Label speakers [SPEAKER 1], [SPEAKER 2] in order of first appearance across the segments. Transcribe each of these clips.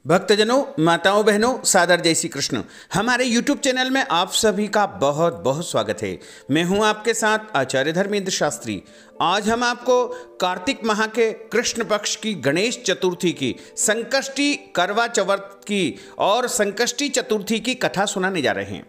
[SPEAKER 1] भक्तजनों, माताओं, बहनों, सादर जय श्री कृष्ण। हमारे YouTube चैनल में आप सभी का बहुत बहुत स्वागत है। मैं हूं आपके साथ आचार्य धर्मेंद्र शास्त्री। आज हम आपको कार्तिक माह के कृष्ण पक्ष की गणेश चतुर्थी की, संकष्टी करवा चौथ की और संकष्टी चतुर्थी की कथा सुनाने जा रहे हैं।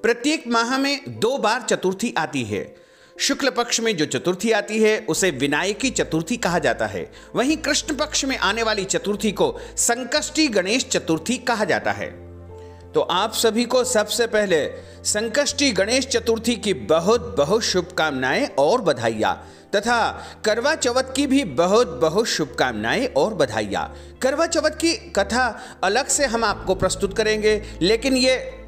[SPEAKER 1] प्रत्येक माह में 2 बार चतुर्थी आती है। शुक्ल पक्ष में जो चतुर्थी आती है उसे विनायकी चतुर्थी कहा जाता है। वहीं कृष्ण पक्ष में आने वाली चतुर्थी को संकष्टी गणेश चतुर्थी कहा जाता है। तो आप सभी को सबसे पहले संकष्टी गणेश चतुर्थी की बहुत बहुत शुभकामनाएं और बधाइयां तथा करवा चौथ की भी बहुत बहुत शुभकामनाएं और बधाइयां। करवा चौथ की कथा अलग से हम आपको प्रस्तुत करेंगे, लेकिन ये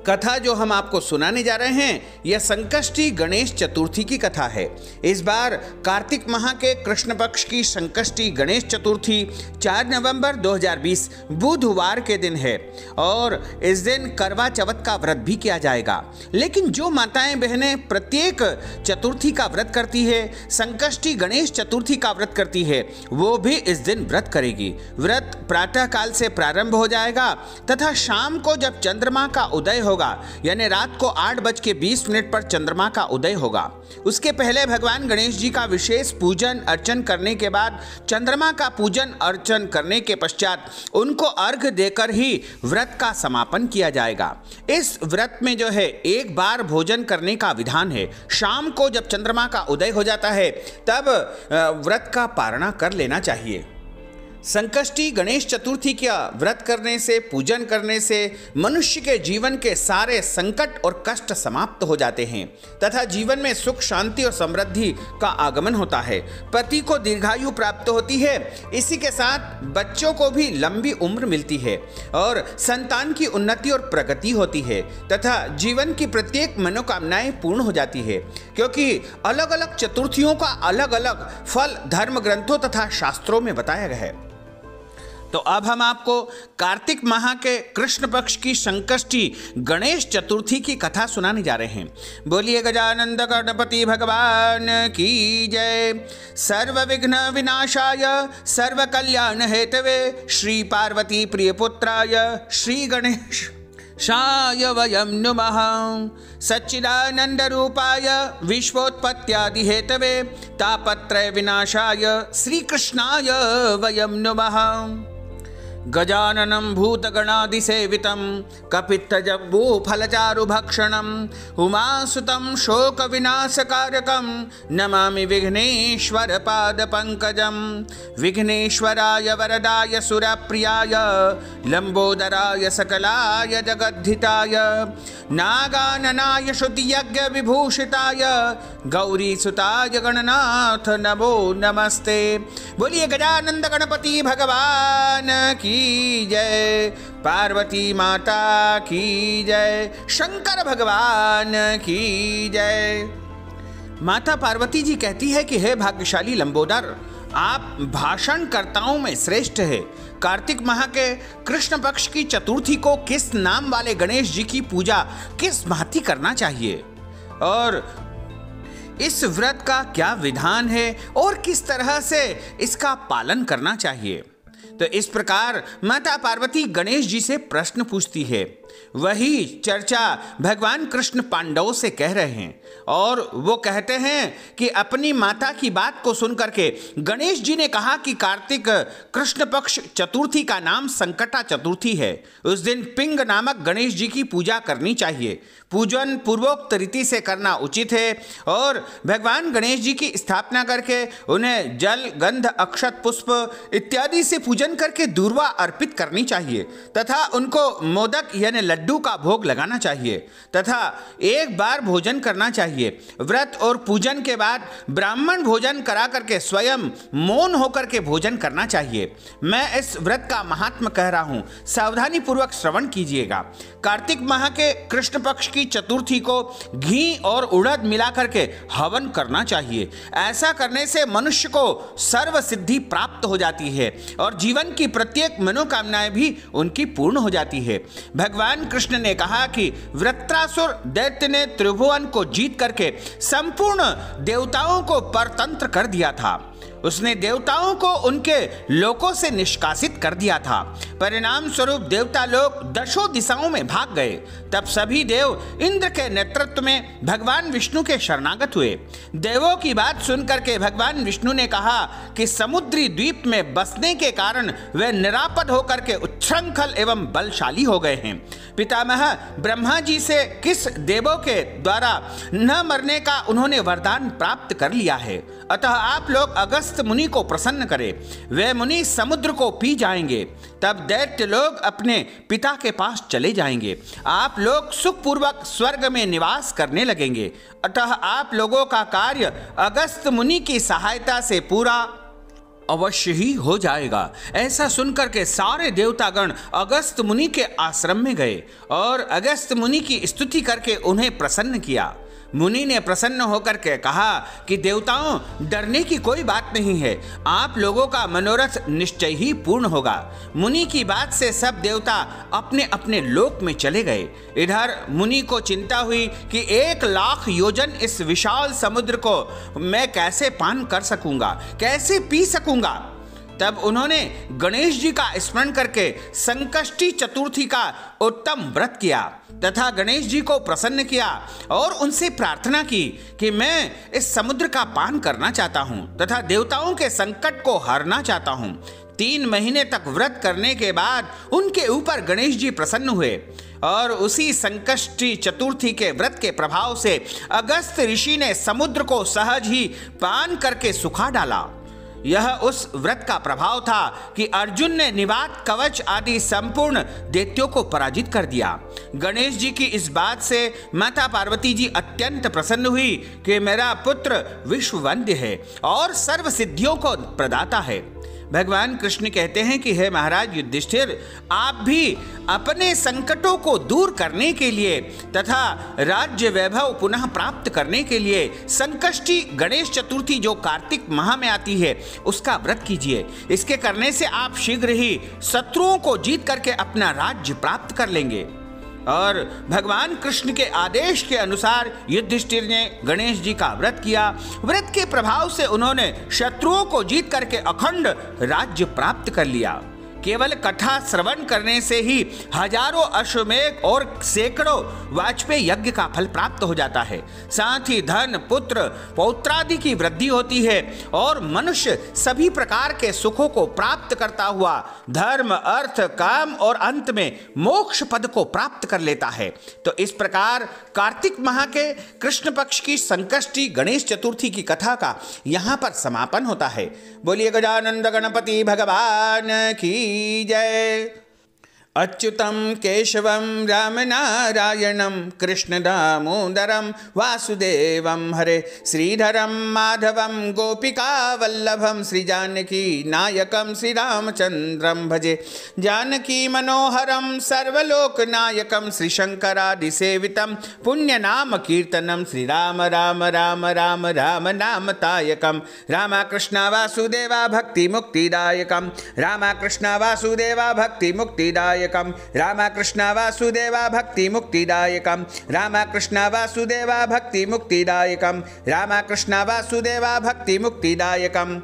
[SPEAKER 1] कथा जो हम आपको सुनाने जा रहे हैं यह संकष्टी गणेश चतुर्थी की कथा है। इस बार कार्तिक माह के कृष्ण पक्ष की संकष्टी गणेश चतुर्थी 4 नवंबर 2020 बुधवार के दिन है और इस दिन करवा चौथ का व्रत भी किया जाएगा। लेकिन जो माताएं बहनें प्रत्येक चतुर्थी का व्रत करती है, संकष्टी गणेश चतुर्थी का व्रत करती है, वो भी इस दिन व्रत करेगी। व्रत प्रातः काल से प्रारंभ हो जाएगा तथा शाम को जब चंद्रमा का उदय होगा, यानी रात को 8:20 पर चंद्रमा का उदय होगा, उसके पहले भगवान गणेश जी का विशेष पूजन अर्चन करने के बाद, चंद्रमा का पूजन अर्चन करने के पश्चात उनको अर्घ देकर ही व्रत का समापन किया जाएगा। इस व्रत में जो है 1 बार भोजन करने का विधान है। शाम को जब चंद्रमा का उदय हो जाता है तब व्रत का पारणा कर लेना चाहिए। संकष्टी गणेश चतुर्थी का व्रत करने से, पूजन करने से मनुष्य के जीवन के सारे संकट और कष्ट समाप्त हो जाते हैं तथा जीवन में सुख, शांति और समृद्धि का आगमन होता है। पति को दीर्घायु प्राप्त होती है, इसी के साथ बच्चों को भी लंबी उम्र मिलती है और संतान की उन्नति और प्रगति होती है तथा जीवन की प्रत्येक मनोकामनाएं पूर्ण हो जाती है, क्योंकि अलग अलग चतुर्थियों का अलग अलग फल धर्म ग्रंथों तथा शास्त्रों में बताया गया है। तो अब हम आपको कार्तिक माह के कृष्ण पक्ष की संकष्टी गणेश चतुर्थी की कथा सुनाने जा रहे हैं। बोलिए गजानंद गणपति भगवान की जय। सर्व विघ्न विनाशाय सर्व कल्याण हेतवे श्री पार्वती प्रिय पुत्राय श्री गणेश शाय वयं नुमः। सच्चिदानंद रूपाय विश्वोत्पत्त्यादि हेतवे तापत्रय विनाशाय श्री कृष्णाय वयं नुमः। गजाननं भूतगणादिसेवितं कपित्थजम्बूफलचारुभक्षणं उमासुतं शोकविनाशकारकं नमामि विघ्नेश्वरपादपङ्कजं। विघ्नेश्वराय वरदाय सुरप्रियाय लंबोदराय सकलाय जगद्धिताय नागाननाय श्रुतियज्ञविभूषिताय गौरीसुताय गणनाथ नमो नमस्ते। बोलिए गजानंद गणपति भगवान की जय, पार्वती माता की जय, शंकर भगवान की जय। माता पार्वती जी कहती है कि हे भाग्यशाली लंबोदर, आप भाषणकर्ताओं में श्रेष्ठ है। कार्तिक माह के कृष्ण पक्ष की चतुर्थी को किस नाम वाले गणेश जी की पूजा किस भांति करना चाहिए और इस व्रत का क्या विधान है और किस तरह से इसका पालन करना चाहिए। तो इस प्रकार माता पार्वती गणेश जी से प्रश्न पूछती है। वही चर्चा भगवान कृष्ण पांडवों से कह रहे हैं और वो कहते हैं कि अपनी माता की बात को सुनकर के गणेश जी ने कहा कि कार्तिक कृष्ण पक्ष चतुर्थी का नाम संकटा चतुर्थी है। उस दिन पिंग नामक गणेश जी की पूजा करनी चाहिए। पूजन पूर्वोक्त रीति से करना उचित है और भगवान गणेश जी की स्थापना करके उन्हें जल, गंध, अक्षत, पुष्प इत्यादि से पूजन करके दूर्वा अर्पित करनी चाहिए तथा उनको मोदक यानी लड्डू का भोग लगाना चाहिए तथा 1 बार भोजन करना चाहिए। व्रत और पूजन के बाद ब्राह्मण भोजन करा करके स्वयं मौन होकर के भोजन करना चाहिए। मैं इस व्रत का महात्म कह रहा हूं, सावधानी पूर्वक श्रवण कीजिएगा। कार्तिक माह के कृष्ण पक्ष की चतुर्थी को घी और उड़द मिला करके हवन करना चाहिए। ऐसा करने से मनुष्य को सर्व सिद्धि प्राप्त हो जाती है और जीवन की प्रत्येक मनोकामनाएं भी उनकी पूर्ण हो जाती है। भगवान कृष्ण ने कहा कि वृत्रासुर दैत्य ने त्रिभुवन को जीत करके संपूर्ण देवताओं को परतंत्र कर दिया था। उसने देवताओं को उनके लोकों से निष्कासित कर दिया था। परिणाम स्वरूप देवता लोग दशों दिशाओं में भाग गए। तब सभी देव इंद्र के नेतृत्व में भगवान विष्णु के शरणागत हुए। देवों की बात सुनकर के भगवान विष्णु ने कहा कि समुद्री द्वीप में बसने के कारण वे निरापद होकर के उच्छृंखल एवं बलशाली हो गए हैं। पितामह ब्रह्मा जी से किस देवों के द्वारा न मरने का उन्होंने वरदान प्राप्त कर लिया है। अतः आप लोग अगस्त मुनि को प्रसन्न करें। वे मुनि समुद्र को पी जाएंगे। तब दैत्य लोग अपने पिता के पास चले जाएंगे। आप लोग सुखपूर्वक स्वर्ग में निवास करने लगेंगे। अतः आप लोगों का कार्य अगस्त मुनि की सहायता से पूरा अवश्य ही हो जाएगा। ऐसा सुनकर के सारे देवतागण अगस्त मुनि के आश्रम में गए और अगस्त मुनि की स्तुति करके उन्हें प्रसन्न किया। मुनि ने प्रसन्न होकर के कहा कि देवताओं, डरने की कोई बात नहीं है, आप लोगों का मनोरथ निश्चय ही पूर्ण होगा। मुनि की बात से सब देवता अपने अपने लोक में चले गए। इधर मुनि को चिंता हुई कि 1,00,000 योजन इस विशाल समुद्र को मैं कैसे पान कर सकूंगा, कैसे पी सकूंगा। तब उन्होंने गणेश जी का स्मरण करके संकष्टी चतुर्थी का उत्तम व्रत किया तथा गणेश जी को प्रसन्न किया और उनसे प्रार्थना की कि मैं इस समुद्र का पान करना चाहता हूं तथा देवताओं के संकट को हरना चाहता हूं। 3 महीने तक व्रत करने के बाद उनके ऊपर गणेश जी प्रसन्न हुए और उसी संकष्टी चतुर्थी के व्रत के प्रभाव से अगस्त ऋषि ने समुद्र को सहज ही पान करके सुखा डाला। यह उस व्रत का प्रभाव था कि अर्जुन ने निवात, कवच आदि संपूर्ण दैत्यों को पराजित कर दिया। गणेश जी की इस बात से माता पार्वती जी अत्यंत प्रसन्न हुई कि मेरा पुत्र विश्ववंद्य है और सर्व सिद्धियों को प्रदाता है। भगवान कृष्ण कहते हैं कि हे महाराज युधिष्ठिर, आप भी अपने संकटों को दूर करने के लिए तथा राज्य वैभव पुनः प्राप्त करने के लिए संकष्टी गणेश चतुर्थी जो कार्तिक माह में आती है उसका व्रत कीजिए। इसके करने से आप शीघ्र ही शत्रुओं को जीत करके अपना राज्य प्राप्त कर लेंगे। और भगवान कृष्ण के आदेश के अनुसार युधिष्ठिर ने गणेश जी का व्रत किया। व्रत के प्रभाव से उन्होंने शत्रुओं को जीत करके अखंड राज्य प्राप्त कर लिया। केवल कथा श्रवण करने से ही हजारों अश्वमेध और सैकड़ों वाजपेयी यज्ञ का फल प्राप्त हो जाता है। साथ ही धन, पुत्र, पौत्रादि की वृद्धि होती है और मनुष्य सभी प्रकार के सुखों को प्राप्त करता हुआ धर्म, अर्थ, काम और अंत में मोक्ष पद को प्राप्त कर लेता है। तो इस प्रकार कार्तिक माह के कृष्ण पक्ष की संकष्टी गणेश चतुर्थी की कथा का यहाँ पर समापन होता है। बोलिए गजानंद गणपति भगवान की जय। अच्युतम केशवम राम नारायणम कृष्ण दामोदरम वासुदेवम हरे श्रीधरम माधवम गोपिका वल्लभम श्री जानकी नायकम श्री रामचंद्रम भजे। जानकी मनोहरम सर्वलोक नायकम श्री शंकरादि सेवितम पुण्य नाम कीर्तनम श्री राम राम राम राम राम नाम तायकम। रामा कृष्णा वासुदेवा भक्ति मुक्तिदायकम। रामा कृष्णा वासुदेवा भक्ति मुक्तिदायकम। रामा कृष्णा वासुदेवा भक्ति मुक्तिदायकम। रामा कृष्णा वासुदेवा भक्ति मुक्तिदायकम। रामा कृष्णा वासुदेवा भक्ति मुक्तिदायकम।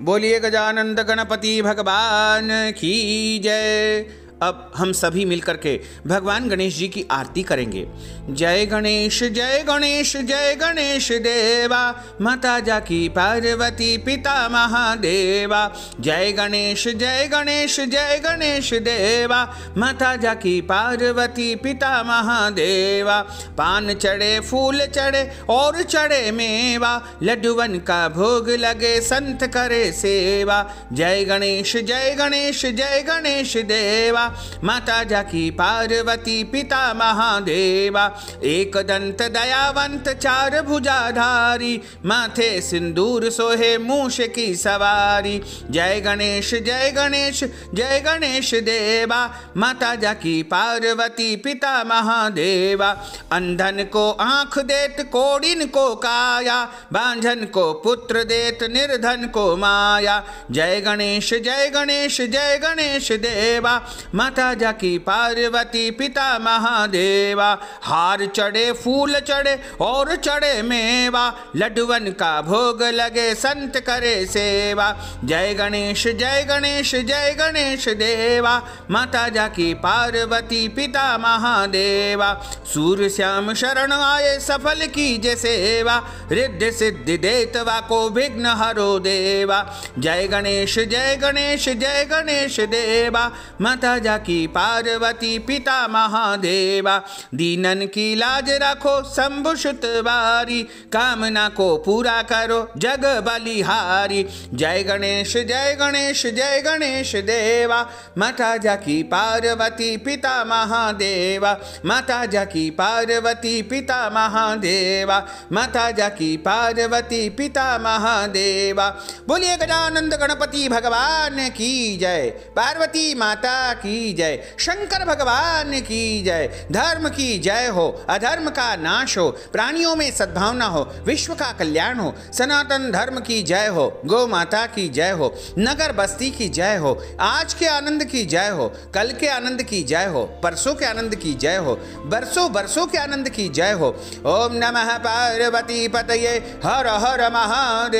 [SPEAKER 1] बोलिए गजानंद गणपति भगवान की जय। अब हम सभी मिलकर के भगवान गणेश जी की आरती करेंगे। जय गणेश जय गणेश जय गणेश देवा, माता जाकी पार्वती पिता महादेवा। जय गणेश जय गणेश जय गणेश देवा, माता जाकी पार्वती पिता महादेवा। पान चढ़े, फूल चढ़े और चढ़े मेवा, लड्डूवन का भोग लगे संत करे सेवा। जय गणेश जय गणेश जय गणेश देवा, माता जाकी पार्वती पिता महादेवा। एक दंत दयावंत चार भुजाधारी, माथे सिंदूर सोहे मूष की सवारी। जय गणेश जय गणेश जय गणेश देवा, माता जाकी पार्वती पिता महादेवा। अंधन को आंख देत कोड़िन को काया, बांझन को पुत्र देत निर्धन को माया। जय गणेश जय गणेश जय गणेश देवा, माता जाकी पार्वती पिता महादेवा। हार चढ़े फूल चढ़े और चढ़े मेवा, लड्डुवन का भोग लगे संत करे सेवा। जय गणेश जय गणेश जय गणेश देवा, माता जाकी पार्वती पिता महादेवा। सूर्य श्याम शरण आए सफल कीजे सेवा, रिद्धि सिद्धि देतवा को विघ्न हरो देवा। जय गणेश जय गणेश जय गणेश देवा, माता जाकी पार्वती पिता महादेवा। दीनन की लाज रखो शंभु सुत बारी, कामना को पूरा करो जग बलिहारी। जय गणेश जय गणेश जय गणेश देवा, माता जाकी पार्वती पिता महादेवा। माता जाकी पार्वती पिता महादेवा, माता जाकी पार्वती पिता महादेवा। बोलिए गजानंद गणपति भगवान की जय, पार्वती माता की जय, शंकर भगवान की जय। धर्म की जय हो, अधर्म का नाश हो, प्राणियों में सद्भावना हो, विश्व का कल्याण हो। सनातन धर्म की जय हो, गौ माता की जय हो, नगर बस्ती की जय हो। आज के आनंद की जय हो, कल के आनंद की जय हो, परसों के आनंद की जय हो, बरसों बरसों के आनंद की जय हो। ओम नमः पार्वती पतये, हर हर महादेव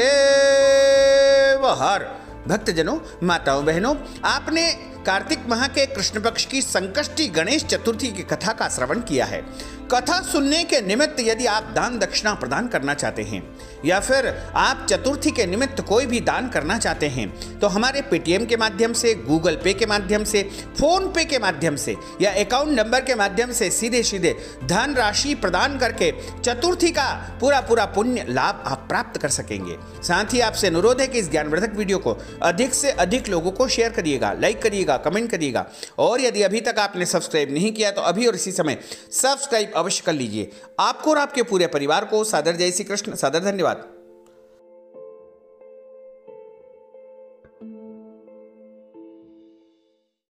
[SPEAKER 1] हर। भक्तजनों, माताओं बहनों, आपने कार्तिक माह के कृष्ण पक्ष की संकष्टी गणेश चतुर्थी की कथा का श्रवण किया है। कथा सुनने के निमित्त यदि आप दान दक्षिणा प्रदान करना चाहते हैं या फिर आप चतुर्थी के निमित्त कोई भी दान करना चाहते हैं तो हमारे पेटीएम के माध्यम से, गूगल पे के माध्यम से, फोन पे के माध्यम से या अकाउंट नंबर के माध्यम से सीधे सीधे धन राशि प्रदान करके चतुर्थी का पूरा पुण्य लाभ आप प्राप्त कर सकेंगे। साथ ही आपसे अनुरोध है कि इस ज्ञानवर्धक वीडियो को अधिक से अधिक लोगों को शेयर करिएगा, लाइक करिएगा, कमेंट करिएगा। और यदि अभी तक आपने सब्सक्राइब नहीं किया तो अभी और इसी समय सब्सक्राइब अवश्य कर लीजिए। आपको और आपके पूरे परिवार को सादर जय श्री कृष्ण, सादर धन्यवाद।